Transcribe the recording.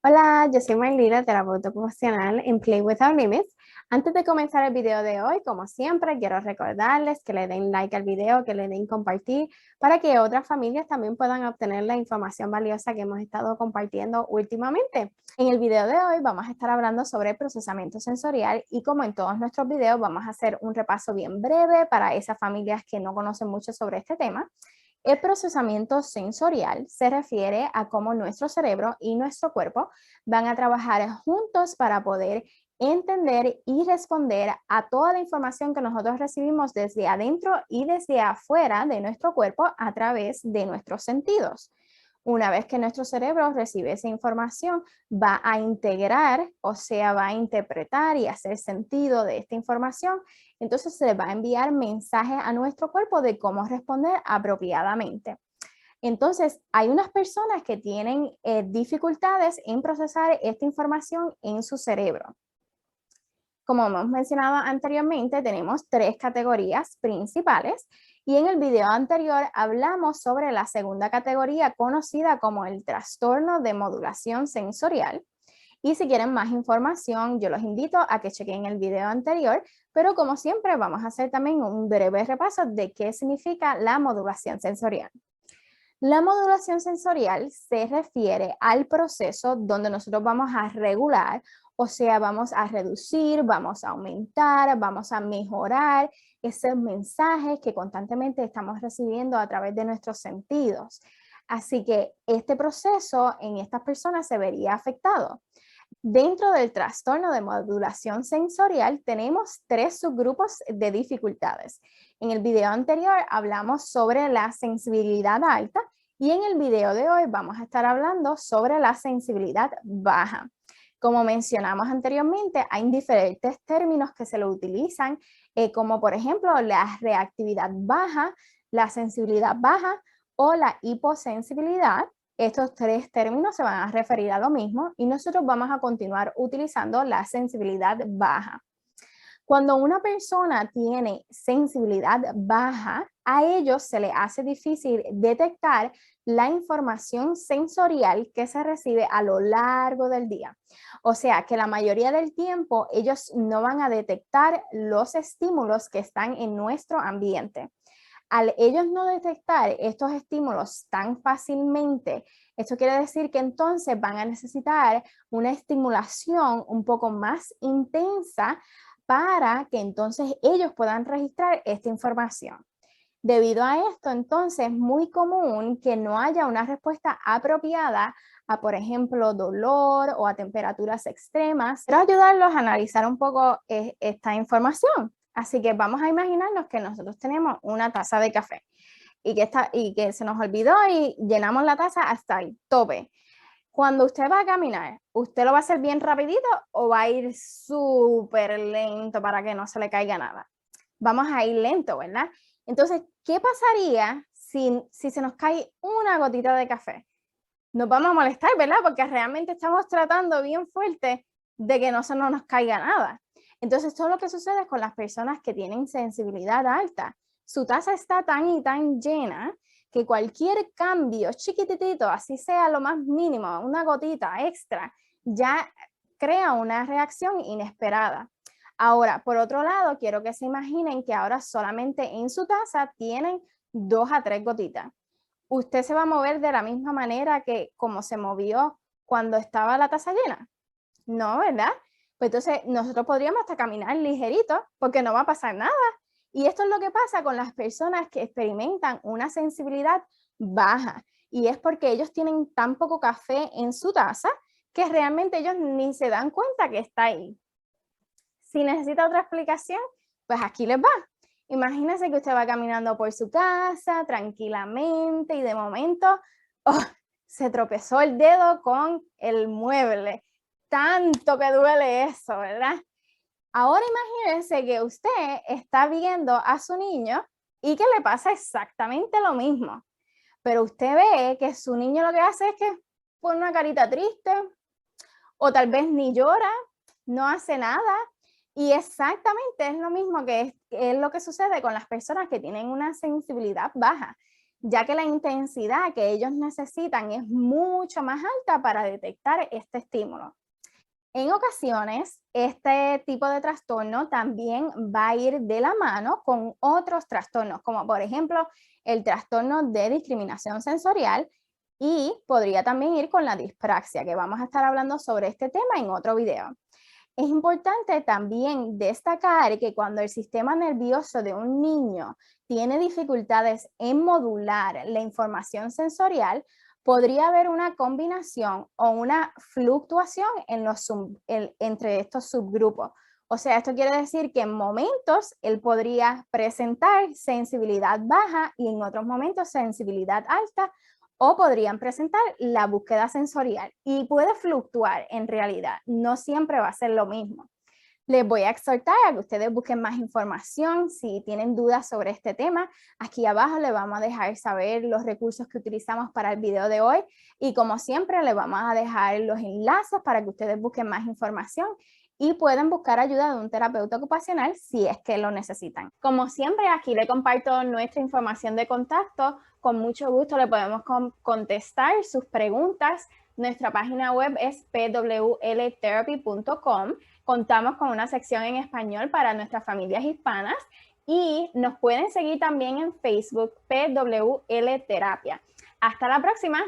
Hola, yo soy Marlita, terapeuta ocupacional en Play Without Limits. Antes de comenzar el video de hoy, como siempre, quiero recordarles que le den like al video, que le den compartir, para que otras familias también puedan obtener la información valiosa que hemos estado compartiendo últimamente. En el video de hoy vamos a estar hablando sobre procesamiento sensorial y como en todos nuestros videos vamos a hacer un repaso bien breve para esas familias que no conocen mucho sobre este tema. El procesamiento sensorial se refiere a cómo nuestro cerebro y nuestro cuerpo van a trabajar juntos para poder entender y responder a toda la información que nosotros recibimos desde adentro y desde afuera de nuestro cuerpo a través de nuestros sentidos. Una vez que nuestro cerebro recibe esa información, va a integrar, o sea, va a interpretar y hacer sentido de esta información. Entonces se le va a enviar mensajes a nuestro cuerpo de cómo responder apropiadamente. Entonces, hay unas personas que tienen dificultades en procesar esta información en su cerebro. Como hemos mencionado anteriormente, tenemos tres categorías principales y en el video anterior hablamos sobre la segunda categoría conocida como el trastorno de modulación sensorial. Y si quieren más información, yo los invito a que chequen el video anterior, pero como siempre vamos a hacer también un breve repaso de qué significa la modulación sensorial. La modulación sensorial se refiere al proceso donde nosotros vamos a regular, o sea, vamos a reducir, vamos a aumentar, vamos a mejorar esos mensajes que constantemente estamos recibiendo a través de nuestros sentidos. Así que este proceso en estas personas se vería afectado. Dentro del trastorno de modulación sensorial tenemos tres subgrupos de dificultades. En el video anterior hablamos sobre la sensibilidad alta y en el video de hoy vamos a estar hablando sobre la sensibilidad baja. Como mencionamos anteriormente, hay diferentes términos que se lo utilizan, como por ejemplo la reactividad baja, la sensibilidad baja o la hiposensibilidad. Estos tres términos se van a referir a lo mismo y nosotros vamos a continuar utilizando la sensibilidad baja. Cuando una persona tiene sensibilidad baja, a ellos se le hace difícil detectar la información sensorial que se recibe a lo largo del día. O sea que la mayoría del tiempo ellos no van a detectar los estímulos que están en nuestro ambiente. Al ellos no detectar estos estímulos tan fácilmente, esto quiere decir que entonces van a necesitar una estimulación un poco más intensa para que entonces ellos puedan registrar esta información. Debido a esto, entonces, es muy común que no haya una respuesta apropiada a, por ejemplo, dolor o a temperaturas extremas. Quiero ayudarlos a analizar un poco esta información. Así que vamos a imaginarnos que nosotros tenemos una taza de café y que se nos olvidó y llenamos la taza hasta el tope. Cuando usted va a caminar, ¿usted lo va a hacer bien rapidito o va a ir súper lento para que no se le caiga nada? Vamos a ir lento, ¿verdad? Entonces, ¿qué pasaría si se nos cae una gotita de café? Nos vamos a molestar, ¿verdad? Porque realmente estamos tratando bien fuerte de que no se nos caiga nada. Entonces, todo lo que sucede con las personas que tienen sensibilidad alta. Su taza está tan y tan llena que cualquier cambio chiquitito, así sea lo más mínimo, una gotita extra, ya crea una reacción inesperada. Ahora, por otro lado, quiero que se imaginen que ahora solamente en su taza tienen 2 a 3 gotitas. ¿Usted se va a mover de la misma manera que como se movió cuando estaba la taza llena? No, ¿verdad? Pues entonces nosotros podríamos hasta caminar ligerito porque no va a pasar nada. Y esto es lo que pasa con las personas que experimentan una sensibilidad baja. Y es porque ellos tienen tan poco café en su taza que realmente ellos ni se dan cuenta que está ahí. Si necesita otra explicación, pues aquí les va. Imagínense que usted va caminando por su casa tranquilamente y de momento se tropezó el dedo con el mueble. Tanto que duele eso, ¿verdad? Ahora imagínense que usted está viendo a su niño y que le pasa exactamente lo mismo. Pero usted ve que su niño lo que hace es que pone una carita triste o tal vez ni llora, no hace nada. Y exactamente es lo mismo que es lo que sucede con las personas que tienen una sensibilidad baja. ya que la intensidad que ellos necesitan es mucho más alta para detectar este estímulo. En ocasiones, este tipo de trastorno también va a ir de la mano con otros trastornos, como por ejemplo el trastorno de discriminación sensorial, y podría también ir con la dispraxia, que vamos a estar hablando sobre este tema en otro video. Es importante también destacar que cuando el sistema nervioso de un niño tiene dificultades en modular la información sensorial, podría haber una combinación o una fluctuación entre estos subgrupos. O sea, esto quiere decir que en momentos él podría presentar sensibilidad baja y en otros momentos sensibilidad alta, o podrían presentar la búsqueda sensorial, y puede fluctuar en realidad, no siempre va a ser lo mismo. Les voy a exhortar a que ustedes busquen más información. Si tienen dudas sobre este tema, aquí abajo les vamos a dejar saber los recursos que utilizamos para el video de hoy, y como siempre les vamos a dejar los enlaces para que ustedes busquen más información y pueden buscar ayuda de un terapeuta ocupacional si es que lo necesitan. Como siempre, aquí le comparto nuestra información de contacto. Con mucho gusto le podemos contestar sus preguntas. Nuestra página web es pwltherapy.com. Contamos con una sección en español para nuestras familias hispanas y nos pueden seguir también en Facebook, PWL Terapia. Hasta la próxima.